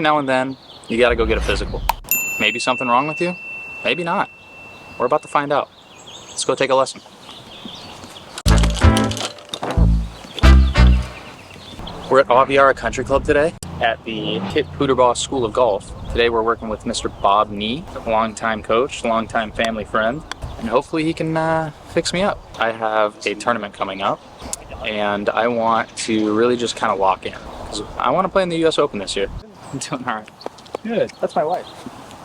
now and then, you gotta go get a physical. Maybe something wrong with you, maybe not. We're about to find out. Let's go take a lesson. We're at Aviara Country Club today at the Kit Poederbos School of Golf. Today we're working with Mr. Bob Nee, longtime coach, longtime family friend, and hopefully he can fix me up. I have a tournament coming up, and I want to really just kind of lock in. I want to play in the US Open this year. I'm doing all right. Good. That's my wife.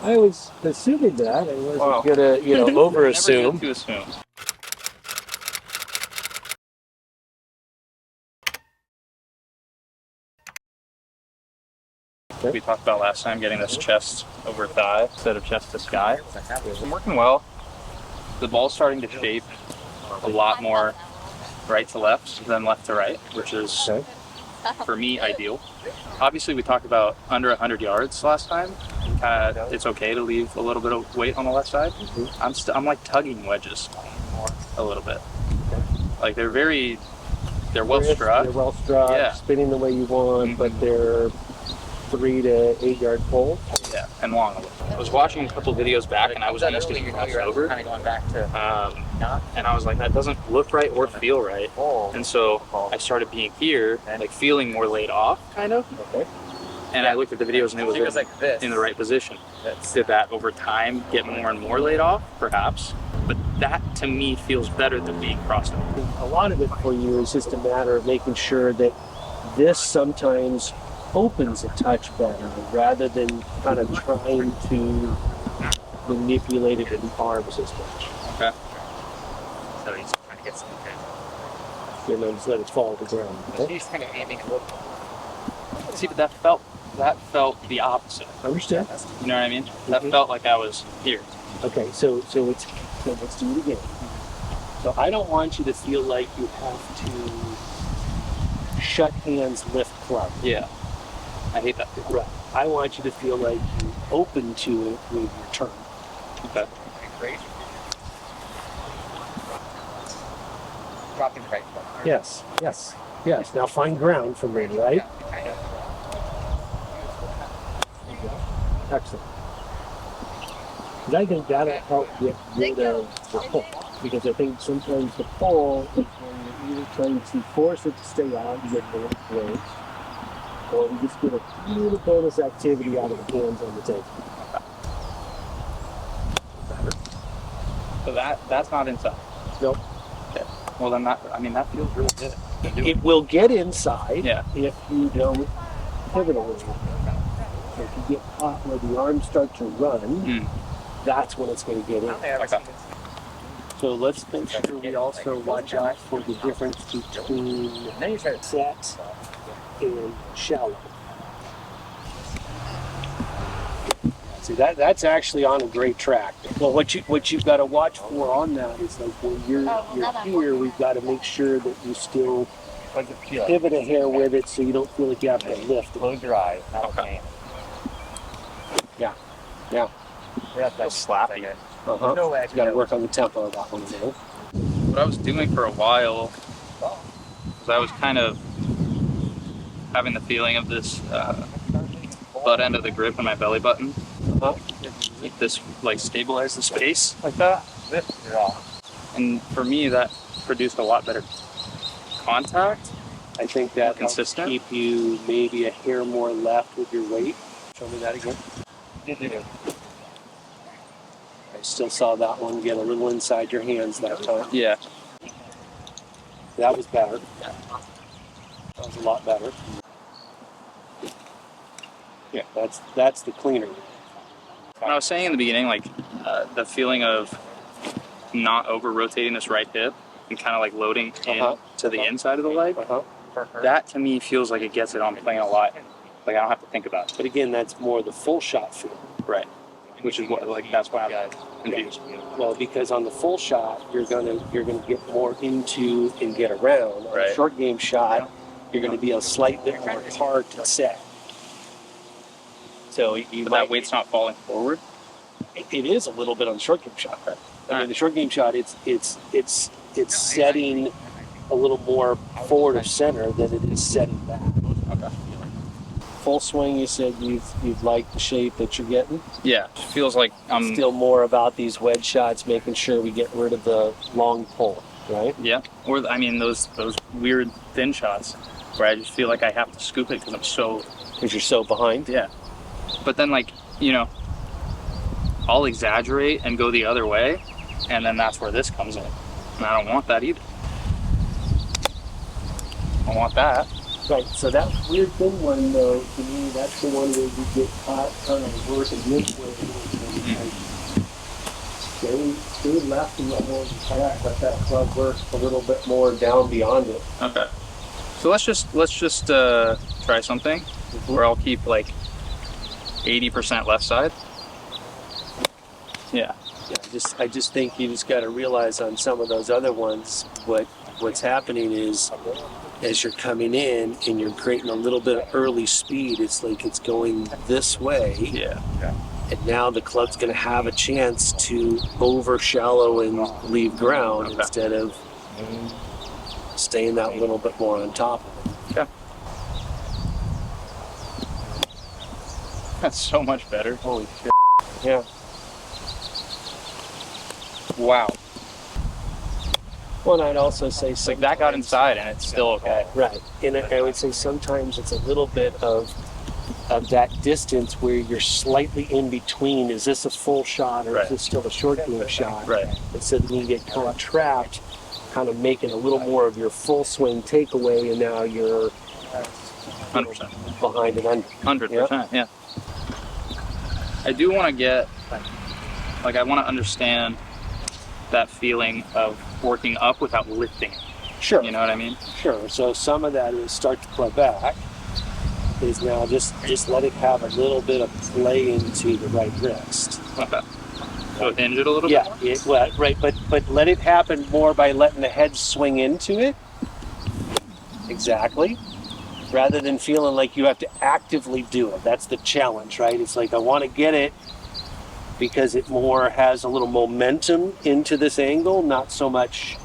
I was assuming that. I wasn't gonna, over-assume. Never to assume. We talked about last time getting this chest over thigh instead of chest to sky. I'm working well. The ball's starting to shape a lot more right to left than left to right, which is, for me, ideal. Obviously, we talked about under 100 yards last time. It's okay to leave a little bit of weight on the left side. I'm like tugging wedges a little bit. Like they're well struck. They're well struck, Yeah. spinning the way you want, but they're 3 to 8 yard pull. Yeah, and long a little. I was watching a couple videos back, and I was used to getting over. Kind of going back to And I was like, that doesn't look right or feel right. And so I started being here, like feeling more laid off, kind of. Okay. And I looked at the videos, and it was like this. in the right position. Did that over time get more and more laid off? Perhaps. But that, to me, feels better than being crossed over. A lot of it for you is just a matter of making sure that this sometimes opens a touch better rather than kind of trying to manipulate it with the arms as much. Okay. So he's trying to get some You know, just let it fall to the ground. Okay? He's kind of aiming a little. See, but that felt the opposite. Understand? You know what I mean? That felt like I was here. Okay, so let's do it again. So I don't want you to feel like you have to shut hands, lift club. Yeah. I hate that. Right. I want you to feel like you're open to it with your turn. Okay. Great. Dropping right foot. Yes, yes, yes. Now find ground from there, right? Kind of. Excellent. Because I think that'll help get rid of the pull. Because I think sometimes the pull is when you're either trying to force it to stay out, you get more close, or you just get a little bonus activity out of the hands on the table. So that's not inside. Nope. Okay. Well, then that feels really good. It will get inside Yeah. if you don't pivot a little bit. If you get caught where the arms start to run, that's when it's going to get in. Okay. So let's make sure we also watch out for the difference between set and shallow. See, that's actually on a great track. Well, what you've got to watch for on that is like when you're here, we've got to make sure that you still pivot a hair with it so you don't feel like you have to lift it. Close your eyes. Okay. Yeah. That's slappy. Uh-huh. No way. You got to work on the tempo of that one, you know? What I was doing for a while was I was kind of having the feeling of this butt end of the grip in my belly button. Make this like stabilize the space like that. And for me, that produced a lot better contact. I think that helps Consistent. keep you maybe a hair more left with your weight. Show me that again. I still saw that one get a little inside your hands that time. Yeah. That was better. That was a lot better. Yeah, that's the cleaner. When I was saying in the beginning, like the feeling of not over rotating this right hip and kind of like loading in to the inside of the leg, that to me feels like it gets it on plane a lot. Like I don't have to think about it. But again, that's more the full shot feel. Right. Which is what, like, that's why I'm confused. Well, because on the full shot, you're gonna get more into and get around. On a short game shot, you're gonna be a slight bit more hard to set. So you But that weight's not falling forward. It is a little bit on the short game shot. I mean, the short game shot, it's setting a little more forward of center than it is setting back. Okay. full swing, you said you've liked the shape that you're getting. Yeah, it feels like I'm Still more about these wedge shots, making sure we get rid of the long pull, right? Yeah, or I mean those weird thin shots where I just feel like I have to scoop it Because you're so behind. yeah. But then like, you know, I'll exaggerate and go the other way, and then that's where this comes in. And I don't want that either. I don't want that. Right, so that weird thin one, though, to me, that's the one where you get caught kind of working this way. Stay left and let that club work a little bit more down beyond it. Okay. So let's just try something where I'll keep like 80% left side. Yeah. Yeah, I just think you just got to realize on some of those other ones, what's happening is as you're coming in and you're creating a little bit of early speed, it's like it's going this way. Yeah. Okay. And now the club's going to have a chance to over shallow and leave ground instead of staying that little bit more on top of it. Okay. That's so much better. Holy shit. Yeah. Wow. Well, and I'd also say Like that got inside and it's still okay. Right. And I would say sometimes it's a little bit of that distance where you're slightly in between. Is this a full shot or is this still a short game shot? Right. And so then you get kind of trapped, kind of making a little more of your full swing takeaway, and now you're 100%. behind and under. 100%, yeah. I do want to get, like, I want to understand that feeling of working up without lifting it. Sure. You know what I mean? Sure. So some of that is start to club back. Is now just let it have a little bit of play into the right wrist. Okay. So hinge it a little Yeah, bit? well, right, but let it happen more by letting the head swing into it. Exactly. Rather than feeling like you have to actively do it. That's the challenge, right? It's like I want to get it because it more has a little momentum into this angle, not so much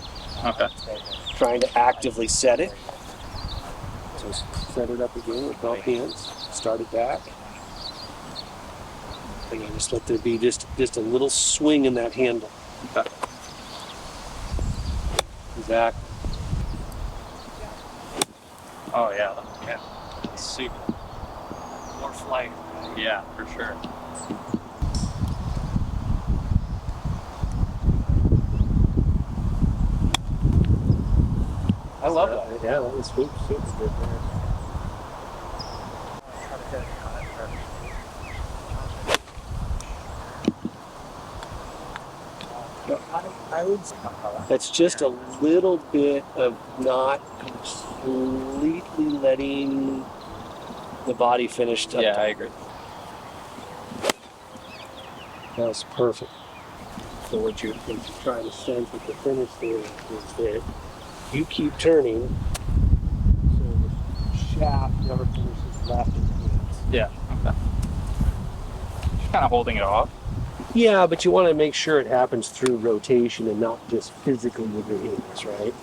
trying to actively set it. So set it up again with both hands. Start it back. Again, just let there be just a little swing in that handle. Okay. Exactly. Oh, yeah. Yeah. Super. More flight. Yeah, for sure. I love that. Yeah, that was super good there. That's just a little bit of not completely letting the body finish up. Yeah, I agree. That was perfect. So what you're trying to sense with the finish there is that you keep turning so the shaft never finishes left in the hands. Yeah, okay. Just kind of holding it off. Yeah, but you want to make sure it happens through rotation and not just physically with your hands, right?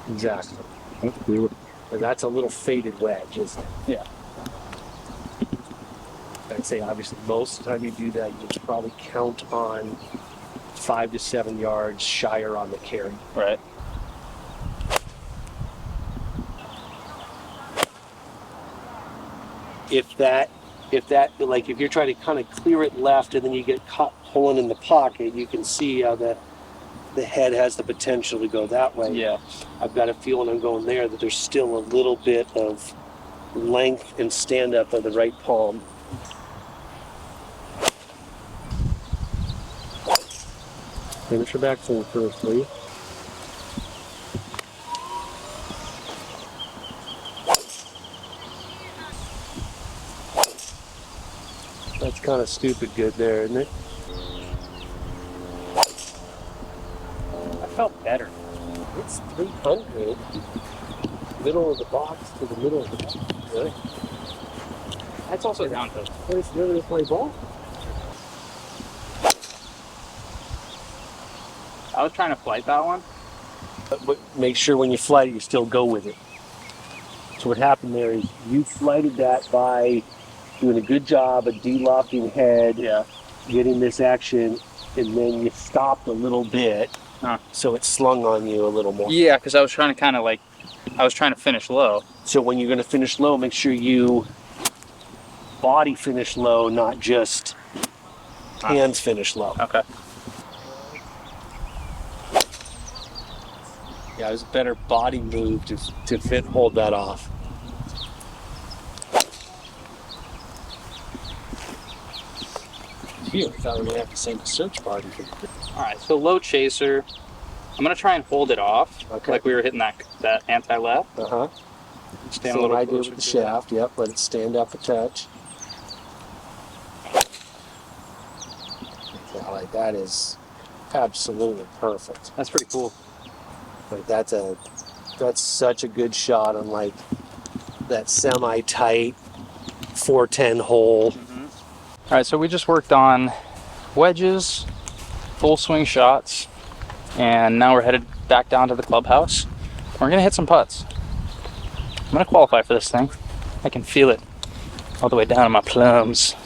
Exactly. And that's a little faded wedge, isn't it? Yeah. I'd say obviously most of the time you do that, you probably count on 5 to 7 yards shyer on the carry. Right. If that, like if you're trying to kind of clear it left and then you get caught pulling in the pocket, you can see how the head has the potential to go that way. Yeah. I've got a feeling I'm going there that there's still a little bit of length and stand up of the right palm. Finish your backswing first, please. That's kind of stupid good there, isn't it? I felt better. It's 300. Middle of the box to the middle of the box. Really? That's also down to. What is the play ball? I was trying to flight that one, But make sure when you flight it, you still go with it. So what happened there is you flighted that by doing a good job of de-lofting head, Yeah. getting this action, and then you stopped a little bit, so it slung on you a little more. Yeah, because I was trying to kind of like, I was trying to finish low. So when you're going to finish low, make sure you body finish low, not just hands finish low. Okay. Yeah, it was a better body move to hold that off. Here, I thought we were going to have to send a search party. All right, so low chaser. I'm gonna try and hold it off, Okay. like we were hitting that anti-left. Uh-huh. Stand Same a little I did closer with the to it. shaft. Yep, let it stand up a touch. Yeah, like that is absolutely perfect. That's pretty cool. Like that's such a good shot on like that semi-tight 410 hole. All right, so we just worked on wedges, full swing shots, and now we're headed back down to the clubhouse. We're gonna hit some putts. I'm gonna qualify for this thing. I can feel it all the way down to my plums.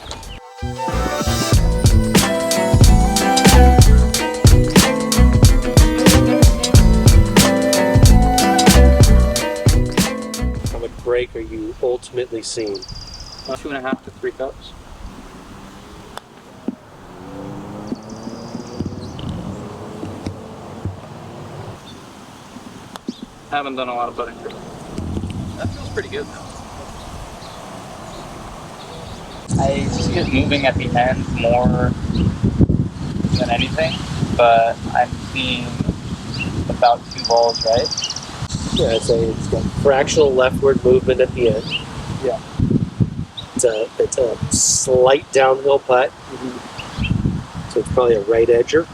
How much break are you ultimately seeing? 2.5 to 3 cups. Haven't done a lot of putting. That feels pretty good though. I see it moving at the end more than anything, but I'm seeing about 2 balls, right? Yeah, it's got fractional leftward movement at the end. Yeah. It's a slight downhill putt. So it's probably a right edger.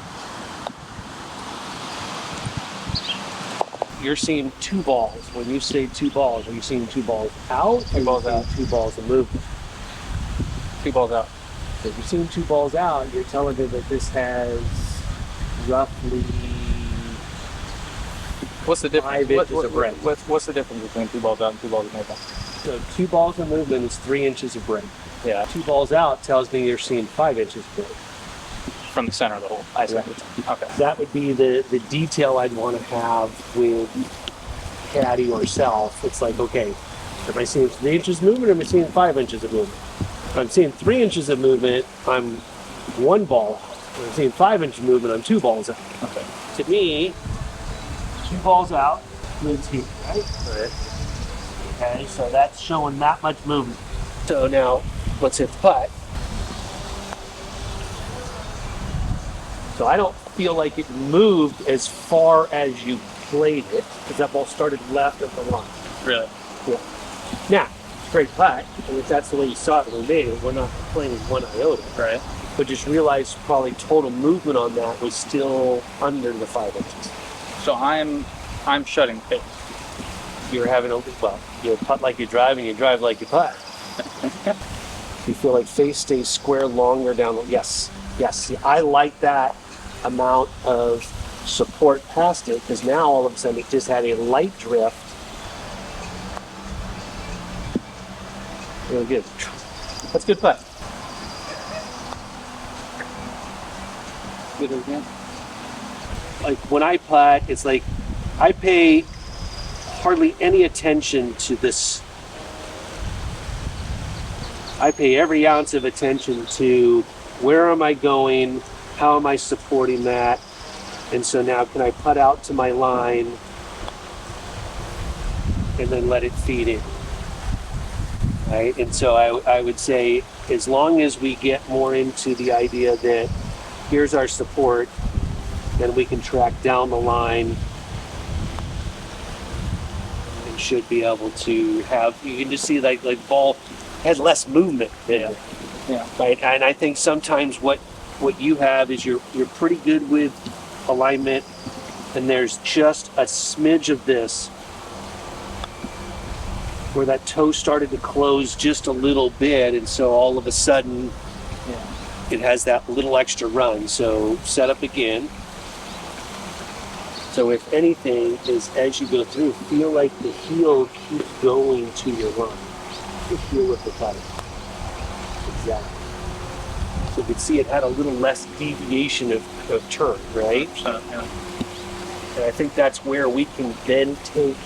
You're seeing 2 balls. When you say 2 balls, are you seeing 2 balls out? 2 balls out. 2 balls of movement. 2 balls out. If you're seeing 2 balls out, you're telling me that this has roughly What's the difference? 5 inches of break. What's the difference between 2 balls out and 2 balls of movement? So 2 balls of movement is 3 inches of break. Yeah. 2 balls out tells me you're seeing 5 inches of break. From the center of the hole. I see. Okay. That would be the detail I'd want to have with caddy or self. It's like, okay, am I seeing 3 inches of movement or am I seeing 5 inches of movement? If I'm seeing 3 inches of movement, I'm 1 ball. If I'm seeing 5 inch movement, I'm 2 balls out. Okay. To me, 2 balls out means here, right? Right. Okay, so that's showing that much movement. So now, let's hit the putt. So I don't feel like it moved as far as you played it, because that ball started left of the line. Really? Yeah. Now, straight putt, and if that's the way you saw it when we made it, we're not complaining 1 iota. Right. But just realize probably total movement on that was still under the 5 inches. So I'm shutting face. You're having a, well, you putt like you drive and you drive like you putt. You feel like face stays square longer down the, yes. See, I like that amount of support past it, because now all of a sudden it just had a light drift. Really good. That's good putt. Good again. Like when I putt, it's like I pay hardly any attention to this. I pay every ounce of attention to where am I going, how am I supporting that, and so now can I putt out to my line and then let it feed in, right? And so I would say as long as we get more into the idea that here's our support, then we can track down the line and should be able to have, you can just see like ball had less movement in it. Yeah. Right, and I think sometimes what you have is you're pretty good with alignment, and there's just a smidge of this where that toe started to close just a little bit, and so all of a sudden it has that little extra run. So set up again. So if anything, is as you go through, feel like the heel keeps going to your line. The heel with the putter. Exactly. So you can see it had a little less deviation of turn, right? Yeah. And I think that's where we can then take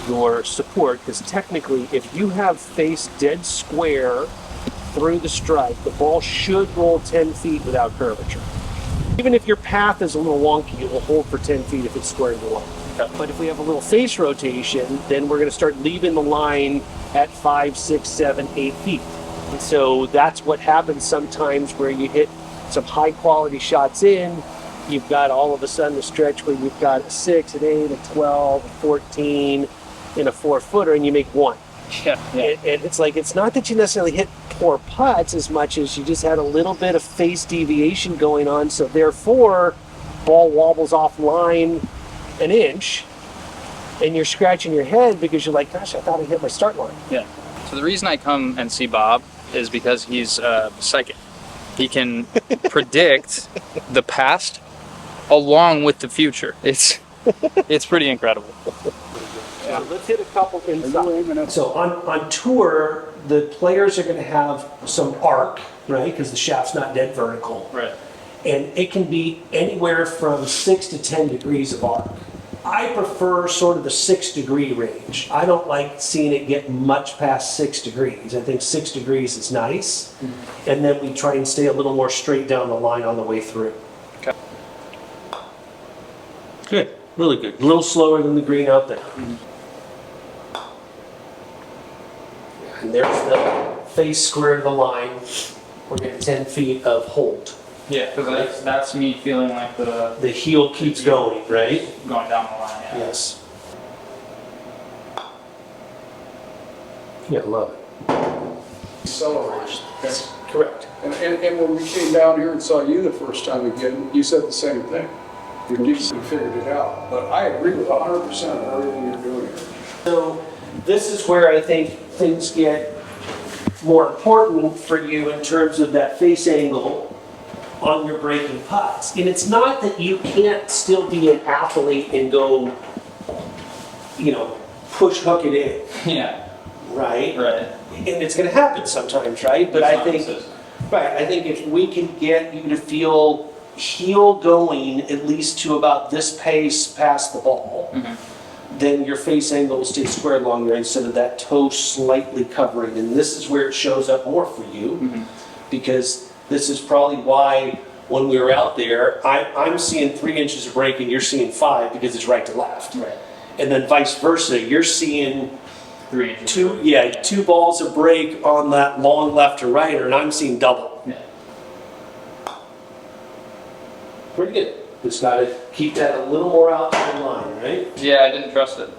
your support, because technically if you have face dead square through the strike, the ball should roll 10 feet without curvature. Even if your path is a little wonky, it will hold for 10 feet if it's square to the line. Okay. But if we have a little face rotation, then we're going to start leaving the line at 5, 6, 7, 8 feet. And so that's what happens sometimes where you hit some high quality shots in, you've got all of a sudden a stretch where you've got a 6, an 8, a 12, a 14, and a 4-footer, and you make one. Yeah. And it's like, it's not that you necessarily hit poor putts as much as you just had a little bit of face deviation going on, so therefore ball wobbles offline an inch and you're scratching your head because you're like, gosh, I thought I hit my start line. Yeah. So the reason I come and see Bob is because he's psychic. He can predict the past along with the future. It's pretty incredible. Yeah. Let's hit a couple inside. So on tour, the players are going to have some arc, right? Because the shaft's not dead vertical. Right. And it can be anywhere from 6 to 10 degrees of arc. I prefer sort of the 6-degree range. I don't like seeing it get much past 6 degrees. I think 6 degrees is nice. Mm-hmm. And then we try and stay a little more straight down the line on the way through. Okay. Good, really good. A little slower than the green out there. Mm-hmm. And there's the face square to the line. We're getting 10 feet of hold. Yeah, because that's me feeling like the heel keeps going, right? Going down the line, yeah. Yes. Yeah, love it. Accelerate. That's correct. And when we came down here and saw you the first time again, you said the same thing. You figured it out. But I agree with 100% of everything you're doing here. So this is where I think things get more important for you in terms of that face angle on your breaking putts. And it's not that you can't still be an athlete and go, push hook it in. Yeah. Right? Right. And it's going to happen sometimes, right? But I think if we can get you to feel heel going at least to about this pace past the ball, mm-hmm. then your face angle will stay squared longer instead of that toe slightly covering. And this is where it shows up more for you, mm-hmm. because this is probably why when we were out there, I'm seeing 3 inches of break and you're seeing 5 because it's right to left. Right. And then vice versa, you're seeing 3 inches. 2 balls of break on that long left to right, and I'm seeing double. Yeah. Pretty good. Just got to keep that a little more out to the line, right? Yeah, I didn't trust it.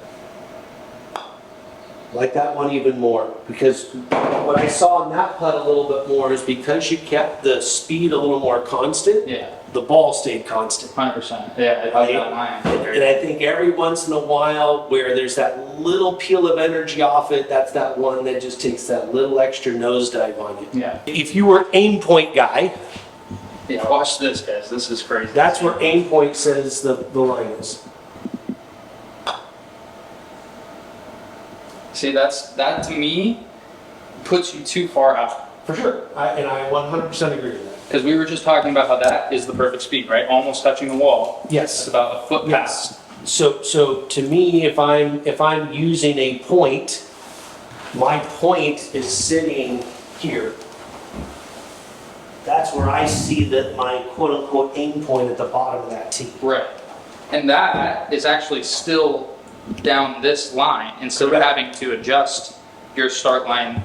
Like that one even more, because what I saw in that putt a little bit more is because you kept the speed a little more constant, Yeah. the ball stayed constant. 100%. Yeah, I like that line. And I think every once in a while where there's that little peel of energy off it, that's that one that just takes that little extra nosedive on you. Yeah. If you were aim point guy, Yeah, watch this, guys. This is crazy. that's where aim point says the line is. See, that to me puts you too far out. For sure. And I 100% agree with that. Because we were just talking about how that is the perfect speed, right? Almost touching the wall. Yes. It's about a foot past. So to me, if I'm using a point, my point is sitting here. That's where I see that my quote unquote aim point at the bottom of that tee. Right. And that is actually still down this line instead Correct. of having to adjust your start line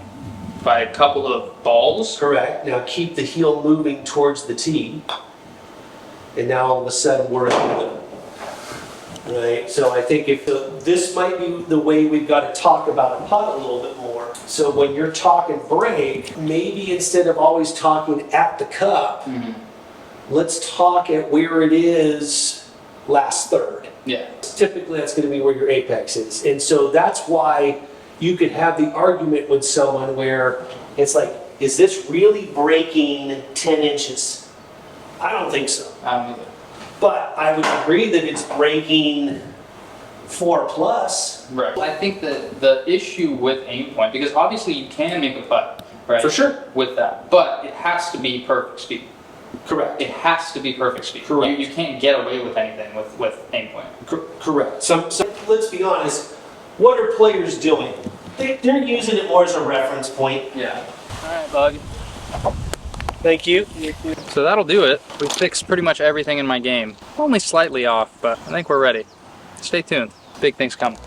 by a couple of balls. Correct. Now keep the heel moving towards the tee. And now all of a sudden we're in the middle. Right? So I think this might be the way we've got to talk about a putt a little bit more. So when you're talking break, maybe instead of always talking at the cup, mm-hmm. let's talk at where it is last third. Yeah. Typically that's going to be where your apex is. And so that's why you could have the argument with someone where it's like, is this really breaking 10 inches? I don't think so. I don't either. But I would agree that it's breaking 4+. Right. I think that the issue with aim point, because obviously you can make a putt, right? For sure. With that, but it has to be perfect speed. Correct. It has to be perfect speed. Correct. You can't get away with anything with aim point. Correct. So let's be honest. What are players doing? They're using it more as a reference point. Yeah. All right, bug. Thank you. So that'll do it. We fixed pretty much everything in my game. Only slightly off, but I think we're ready. Stay tuned. Big things coming.